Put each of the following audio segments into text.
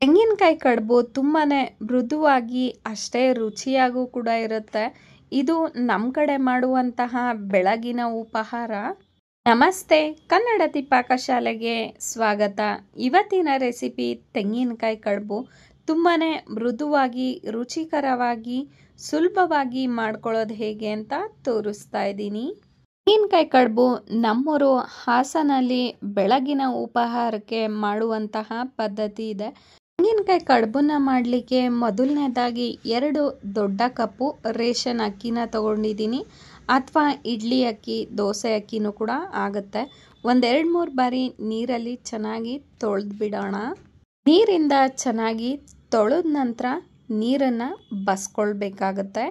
ತೆಂಗಿನಕಾಯಿ ಕಡುಬು ತುಂಬಾನೇ ಮೃದುವಾಗಿ ಅಷ್ಟೇ ರುಚಿಯಾಗೂ ಕೂಡ ಇರುತ್ತೆ. ಇದು ನಮ್ಮ ಕಡೆ ಮಾಡುವಂತಹ ಬೆಳಗಿನ ಉಪಹಾರ. ನಮಸ್ತೆ, ಕನ್ನಡತಿ ಪಾಕಶಾಲೆಗೆ ಸ್ವಾಗತ. ಇವತ್ತಿನ ರೆಸಿಪಿ ತೆಂಗಿನಕಾಯಿ ಕಡುಬು. ತುಂಬಾನೇ ಮೃದುವಾಗಿ ರುಚಿಕರವಾಗಿ ಸುಲಭವಾಗಿ ಮಾಡ್ಕೊಳ್ಳೋದು ಹೇಗೆ ಅಂತ ತೋರಿಸ್ತಾ ಇದ್ದೀನಿ. ತೆಂಗಿನಕಾಯಿ ಕಡುಬು ನಮ್ಮೂರು ಹಾಸನಲ್ಲಿ ಬೆಳಗಿನ ಉಪಹಾರಕ್ಕೆ ಮಾಡುವಂತಹ ಪದ್ಧತಿ ಇದೆ. ತೆಂಗಿನಕಾಯಿ ಕಡುಬನ್ನ ಮಾಡಲಿಕ್ಕೆ ಮೊದಲನೇದಾಗಿ 2 ದೊಡ್ಡ ಕಪ್ಪು ರೇಷನ್ ಅಕ್ಕಿನ ತಗೊಂಡಿದ್ದೀನಿ. ಅಥವಾ ಇಡ್ಲಿ ಅಕ್ಕಿ, ದೋಸೆ ಅಕ್ಕಿನೂ ಕೂಡ ಆಗುತ್ತೆ. 1-2-3 ಬಾರಿ ನೀರಲ್ಲಿ ಚೆನ್ನಾಗಿ ತೊಳೆದು ಬಿಡೋಣ. ನೀರಿಂದ ಚೆನ್ನಾಗಿ ತೊಳೆದ ನಂತರ ನೀರನ್ನು ಬಸ್ಕೊಳ್ಬೇಕಾಗತ್ತೆ.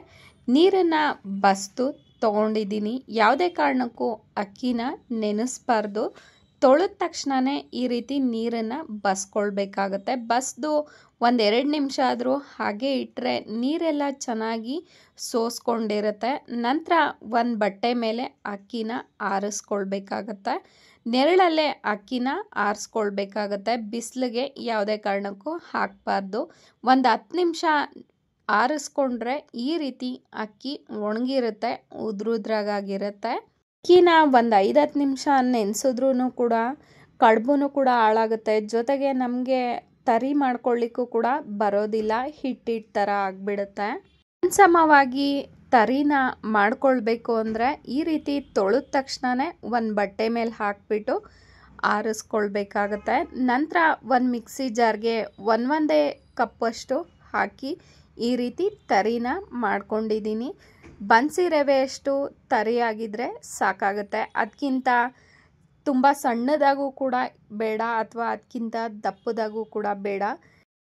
ನೀರನ್ನು ಬಸ್ದು ತೊಗೊಂಡಿದ್ದೀನಿ. ಯಾವುದೇ ಕಾರಣಕ್ಕೂ ಅಕ್ಕಿನ ನೆನೆಸ್ಬಾರ್ದು. ತೊಳೆದ ತಕ್ಷಣವೇ ಈ ರೀತಿ ನೀರನ್ನು ಬಸ್ಕೊಳ್ಬೇಕಾಗತ್ತೆ. ಬಸ್ದು 1-2 ನಿಮಿಷ ಆದರೂ ಹಾಗೆ ಇಟ್ಟರೆ ನೀರೆಲ್ಲ ಚೆನ್ನಾಗಿ ಸೋಸ್ಕೊಂಡಿರುತ್ತೆ. ನಂತರ ಒಂದು ಬಟ್ಟೆ ಮೇಲೆ ಅಕ್ಕಿನ ಆರಿಸ್ಕೊಳ್ಬೇಕಾಗತ್ತೆ. ನೆರಳಲ್ಲೇ ಅಕ್ಕಿನ ಆರಿಸ್ಕೊಳ್ಬೇಕಾಗತ್ತೆ. ಬಿಸಿಲಿಗೆ ಯಾವುದೇ ಕಾರಣಕ್ಕೂ ಹಾಕಬಾರ್ದು. 10 ನಿಮಿಷ ಆರಿಸ್ಕೊಂಡ್ರೆ ಈ ರೀತಿ ಅಕ್ಕಿ ಒಣಗಿರುತ್ತೆ, ಉದ್ರುದ್ರಾಗಿರುತ್ತೆ. ಅಕ್ಕಿನ 5-10 ನಿಮಿಷ ನೆನೆಸಿದ್ರೂ ಕೂಡ ಕಡುಬು ಕೂಡ ಹಾಳಾಗುತ್ತೆ. ಜೊತೆಗೆ ನಮಗೆ ತರಿ ಮಾಡ್ಕೊಳ್ಳಿಕ್ಕೂ ಕೂಡ ಬರೋದಿಲ್ಲ, ಹಿಟ್ಟು ಥರ ಆಗಿಬಿಡುತ್ತೆ. ಸಮವಾಗಿ ತರಿನ ಮಾಡ್ಕೊಳ್ಬೇಕು ಅಂದರೆ ಈ ರೀತಿ ತೊಳೆದ ತಕ್ಷಣವೇ ಒಂದು ಬಟ್ಟೆ ಮೇಲೆ ಹಾಕಿಬಿಟ್ಟು ಆರಿಸ್ಕೊಳ್ಬೇಕಾಗತ್ತೆ. ನಂತರ ಒಂದು ಮಿಕ್ಸಿ ಜಾರ್ಗೆ ಒಂದೇ ಕಪ್ಪಷ್ಟು ಹಾಕಿ ಈ ರೀತಿ ತರಿನ ಮಾಡ್ಕೊಂಡಿದ್ದೀನಿ. ಬನ್ಸಿ ರವೆಯಷ್ಟು ತರಿಯಾಗಿದ್ದರೆ ಸಾಕಾಗುತ್ತೆ. ಅದಕ್ಕಿಂತ ತುಂಬ ಸಣ್ಣದಾಗೂ ಕೂಡ ಬೇಡ, ಅಥವಾ ಅದಕ್ಕಿಂತ ದಪ್ಪದಾಗೂ ಕೂಡ ಬೇಡ.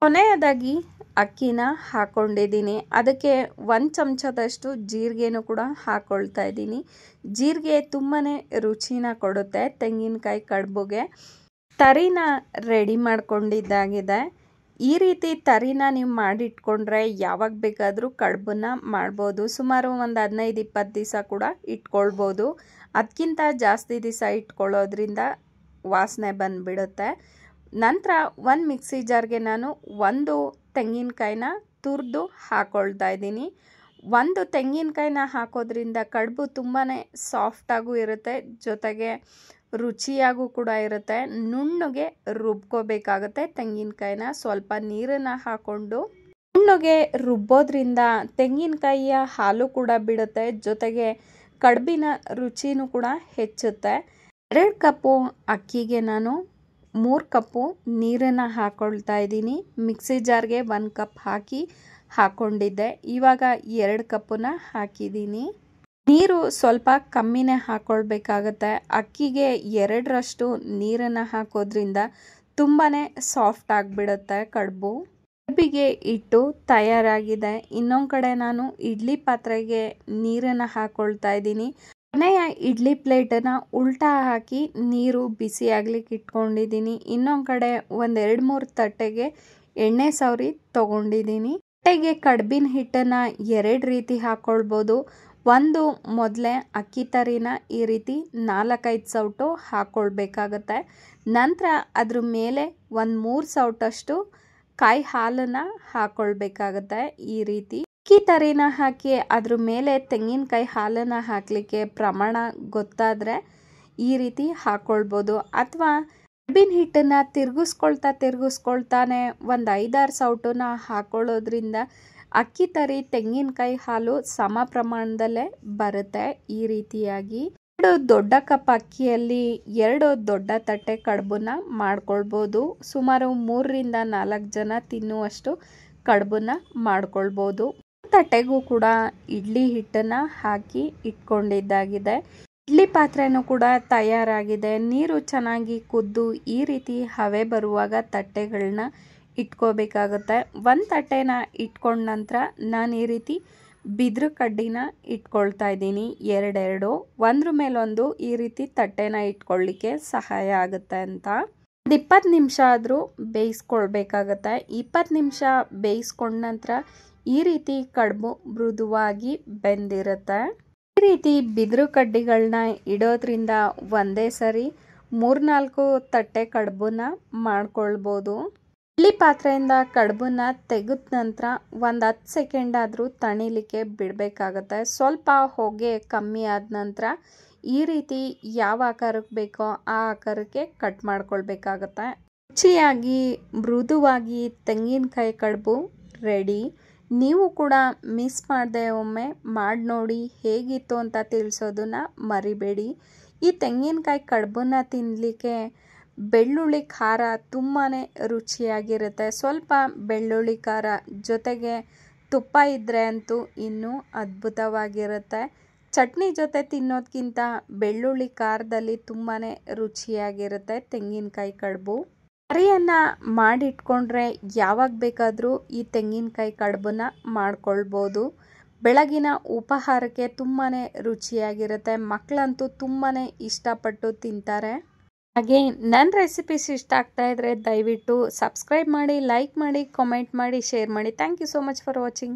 ಕೊನೆಯದಾಗಿ ಅಕ್ಕಿನ ಹಾಕ್ಕೊಂಡಿದ್ದೀನಿ. ಅದಕ್ಕೆ 1 ಚಮಚದಷ್ಟು ಜೀರಿಗೆನೂ ಕೂಡ ಹಾಕ್ಕೊಳ್ತಾ ಇದ್ದೀನಿ. ಜೀರಿಗೆ ತುಂಬಾ ರುಚಿನ ಕೊಡುತ್ತೆ ತೆಂಗಿನಕಾಯಿ ಕಡುಬುಗೆ. ತರಿನ ರೆಡಿ ಮಾಡ್ಕೊಂಡಿದ್ದಾಗಿದೆ. ಈ ರೀತಿ ತರಿನ ನೀವು ಮಾಡಿಟ್ಕೊಂಡ್ರೆ ಯಾವಾಗ ಬೇಕಾದರೂ ಕಡುಬನ್ನ ಮಾಡ್ಬೋದು. ಸುಮಾರು 15-20 ದಿವಸ ಕೂಡ ಇಟ್ಕೊಳ್ಬೋದು. ಅದಕ್ಕಿಂತ ಜಾಸ್ತಿ ದಿವಸ ಇಟ್ಕೊಳ್ಳೋದ್ರಿಂದ ವಾಸನೆ ಬಂದುಬಿಡುತ್ತೆ. ನಂತರ ಒಂದು ಮಿಕ್ಸಿ ಜಾರ್ಗೆ ನಾನು 1 ತೆಂಗಿನಕಾಯಿನ ತುರಿದು ಹಾಕ್ಕೊಳ್ತಾ ಇದ್ದೀನಿ. 1 ತೆಂಗಿನಕಾಯಿನ ಹಾಕೋದ್ರಿಂದ ಕಡುಬು ತುಂಬಾ ಸಾಫ್ಟಾಗೂ ಇರುತ್ತೆ, ಜೊತೆಗೆ ರುಚಿಯಾಗೂ ಕೂಡ ಇರುತ್ತೆ. ನುಣ್ಣಗೆ ರುಬ್ಕೋಬೇಕಾಗುತ್ತೆ. ತೆಂಗಿನಕಾಯಿನ ಸ್ವಲ್ಪ ನೀರನ್ನು ಹಾಕ್ಕೊಂಡು ನುಣ್ಣಗೆ ರುಬ್ಬೋದ್ರಿಂದ ತೆಂಗಿನಕಾಯಿಯ ಹಾಲು ಕೂಡ ಬಿಡುತ್ತೆ, ಜೊತೆಗೆ ಕಡುಬಿನ ರುಚಿನೂ ಕೂಡ ಹೆಚ್ಚುತ್ತೆ. 2 ಕಪ್ಪು ಅಕ್ಕಿಗೆ ನಾನು 3 ಕಪ್ಪು ನೀರನ್ನು ಹಾಕ್ಕೊಳ್ತಾ ಇದ್ದೀನಿ. ಮಿಕ್ಸಿ ಜಾರ್ಗೆ 1 ಕಪ್ ಹಾಕ್ಕೊಂಡಿದ್ದೆ. ಇವಾಗ 2 ಕಪ್ಪನ್ನ ಹಾಕಿದ್ದೀನಿ. ನೀರು ಸ್ವಲ್ಪ ಕಮ್ಮಿನೇ ಹಾಕ್ಕೊಳ್ಬೇಕಾಗತ್ತೆ. ಅಕ್ಕಿಗೆ 2ರಷ್ಟು ನೀರನ್ನು ಹಾಕೋದ್ರಿಂದ ತುಂಬಾ ಸಾಫ್ಟ್ ಆಗಿಬಿಡುತ್ತೆ ಕಡುಬು. ಕಡುಬಿಗೆ ಹಿಟ್ಟು ತಯಾರಾಗಿದೆ. ಇನ್ನೊಂದು ಕಡೆ ನಾನು ಇಡ್ಲಿ ಪಾತ್ರೆಗೆ ನೀರನ್ನು ಹಾಕ್ಕೊಳ್ತಾ ಇದ್ದೀನಿ. ಕೊನೆಯ ಇಡ್ಲಿ ಪ್ಲೇಟನ್ನು ಉಲ್ಟಾ ಹಾಕಿ ನೀರು ಬಿಸಿ ಆಗ್ಲಿಕ್ಕೆ ಇಟ್ಕೊಂಡಿದ್ದೀನಿ. ಇನ್ನೊಂದು ಕಡೆ 1-2-3 ತಟ್ಟೆಗೆ ಎಣ್ಣೆ ಸವರಿ ತೊಗೊಂಡಿದ್ದೀನಿ. ತಟ್ಟೆಗೆ ಕಡುಬಿನ ಹಿಟ್ಟನ್ನು 2 ರೀತಿ ಹಾಕ್ಕೊಳ್ಬೋದು. ಒಂದು ಮೊದಲೇ ಅಕ್ಕಿ ತರಿನ ಈ ರೀತಿ 4-5 ಸೌಟು ಹಾಕ್ಕೊಳ್ಬೇಕಾಗತ್ತೆ. ನಂತರ ಅದ್ರ ಮೇಲೆ 1-3 ಸೌಟಷ್ಟು ಕಾಯಿ ಹಾಲನ್ನು ಹಾಕ್ಕೊಳ್ಬೇಕಾಗತ್ತೆ. ಈ ರೀತಿ ಅಕ್ಕಿ ತರಿನ ಹಾಕಿ ಅದ್ರ ಮೇಲೆ ತೆಂಗಿನಕಾಯಿ ಹಾಲನ್ನು ಹಾಕಲಿಕ್ಕೆ ಪ್ರಮಾಣ ಗೊತ್ತಾದರೆ ಈ ರೀತಿ ಹಾಕ್ಕೊಳ್ಬೋದು. ಅಥವಾ ಕಬ್ಬಿನ ಹಿಟ್ಟನ್ನು ತಿರುಗಿಸ್ಕೊಳ್ತಾನೆ 5-6 ಸೌಟನ್ನ ಹಾಕ್ಕೊಳ್ಳೋದ್ರಿಂದ ಅಕ್ಕಿ ತರಿ ತೆಂಗಿನಕಾಯಿ ಹಾಲು ಸಮ ಪ್ರಮಾಣದಲ್ಲೇ ಬರುತ್ತೆ. ಈ ರೀತಿಯಾಗಿ 2 ದೊಡ್ಡ ಕಪ್ ಅಕ್ಕಿಯಲ್ಲಿ 2 ದೊಡ್ಡ ತಟ್ಟೆ ಕಡುಬನ್ನ ಮಾಡ್ಕೊಳ್ಬೋದು. ಸುಮಾರು 3-4 ಜನ ತಿನ್ನುವಷ್ಟು ಕಡುಬನ್ನ ಮಾಡ್ಕೊಳ್ಬೋದು. ತಟ್ಟೆಗೂ ಕೂಡ ಇಡ್ಲಿ ಹಿಟ್ಟನ್ನು ಹಾಕಿ ಇಟ್ಕೊಂಡಿದ್ದಾಗಿದೆ. ಇಡ್ಲಿ ಪಾತ್ರೆನೂ ಕೂಡ ತಯಾರಾಗಿದೆ. ನೀರು ಚೆನ್ನಾಗಿ ಕುದ್ದು ಈ ರೀತಿ ಹವೆ ಬರುವಾಗ ತಟ್ಟೆಗಳನ್ನ ಇಟ್ಕೋಬೇಕಾಗುತ್ತೆ. 1 ತಟ್ಟೆನ ಇಟ್ಕೊಂಡ ನಂತರ ನಾನು ಈ ರೀತಿ ಬಿದಿರು ಕಡ್ಡಿನ ಇಟ್ಕೊಳ್ತಾ ಇದ್ದೀನಿ. 2 ಒಂದ್ರ ಮೇಲೊಂದು ಈ ರೀತಿ ತಟ್ಟೆನ ಇಟ್ಕೊಳ್ಳಿಕ್ಕೆ ಸಹಾಯ ಆಗುತ್ತೆ ಅಂತ. 20 ನಿಮಿಷ ಆದರೂ ಬೇಯಿಸ್ಕೊಳ್ಬೇಕಾಗತ್ತೆ. 20 ನಿಮಿಷ ಬೇಯಿಸ್ಕೊಂಡ ನಂತರ ಈ ರೀತಿ ಕಡುಬು ಮೃದುವಾಗಿ ಬೆಂದಿರುತ್ತೆ. ಈ ರೀತಿ ಬಿದಿರು ಕಡ್ಡಿಗಳನ್ನ ಇಡೋದ್ರಿಂದ ಒಂದೇ ಸರಿ 3-4 ತಟ್ಟೆ ಕಡುಬನ್ನ ಮಾಡ್ಕೊಳ್ಬೋದು. ಇಡ್ಲಿ ಪಾತ್ರೆಯಿಂದ ಕಡುಬನ್ನ ತೆಗೆದ ನಂತರ ಒಂದು 10 ಸೆಕೆಂಡ್ ಆದರೂ ತಣಿಲಿಕ್ಕೆ ಬಿಡಬೇಕಾಗತ್ತೆ. ಸ್ವಲ್ಪ ಹೊಗೆ ಕಮ್ಮಿ ಆದ ನಂತರ ಈ ರೀತಿ ಯಾವ ಆಕಾರಕ್ಕೆ ಬೇಕೋ ಆ ಆಕಾರಕ್ಕೆ ಕಟ್ ಮಾಡ್ಕೊಳ್ಬೇಕಾಗತ್ತೆ. ರುಚಿಯಾಗಿ ಮೃದುವಾಗಿ ತೆಂಗಿನಕಾಯಿ ಕಡುಬು ರೆಡಿ. ನೀವು ಕೂಡ ಮಿಸ್ ಮಾಡದೆ ಒಮ್ಮೆ ಮಾಡಿ ನೋಡಿ, ಹೇಗಿತ್ತು ಅಂತ ತಿಳಿಸೋದನ್ನ ಮರಿಬೇಡಿ. ಈ ತೆಂಗಿನಕಾಯಿ ಕಡುಬನ್ನ ತಿನ್ನಲಿಕ್ಕೆ ಬೆಳ್ಳುಳ್ಳಿ ಖಾರ ತುಂಬಾ ರುಚಿಯಾಗಿರುತ್ತೆ. ಸ್ವಲ್ಪ ಬೆಳ್ಳುಳ್ಳಿ ಖಾರ ಜೊತೆಗೆ ತುಪ್ಪ ಇದ್ದರೆ ಅಂತೂ ಇನ್ನೂ ಅದ್ಭುತವಾಗಿರುತ್ತೆ. ಚಟ್ನಿ ಜೊತೆ ತಿನ್ನೋದಕ್ಕಿಂತ ಬೆಳ್ಳುಳ್ಳಿ ಖಾರದಲ್ಲಿ ತುಂಬಾ ರುಚಿಯಾಗಿರುತ್ತೆ ತೆಂಗಿನಕಾಯಿ ಕಡುಬು. ಕರಿಯನ್ನು ಮಾಡಿಟ್ಕೊಂಡ್ರೆ ಯಾವಾಗ ಬೇಕಾದರೂ ಈ ತೆಂಗಿನಕಾಯಿ ಕಡುಬನ್ನ ಮಾಡ್ಕೊಳ್ಬೋದು. ಬೆಳಗಿನ ಉಪಹಾರಕ್ಕೆ ತುಂಬಾ ರುಚಿಯಾಗಿರುತ್ತೆ. ಮಕ್ಕಳಂತೂ ತುಂಬಾ ಇಷ್ಟಪಟ್ಟು ತಿಂತಾರೆ. ಹಾಗೆ ನನ್ನ ರೆಸಿಪೀಸ್ ಇಷ್ಟ ಆಗ್ತಾ ಇದ್ದರೆ ದಯವಿಟ್ಟು ಸಬ್ಸ್ಕ್ರೈಬ್ ಮಾಡಿ, ಲೈಕ್ ಮಾಡಿ, ಕಾಮೆಂಟ್ ಮಾಡಿ, ಶೇರ್ ಮಾಡಿ. Thank you so much for watching.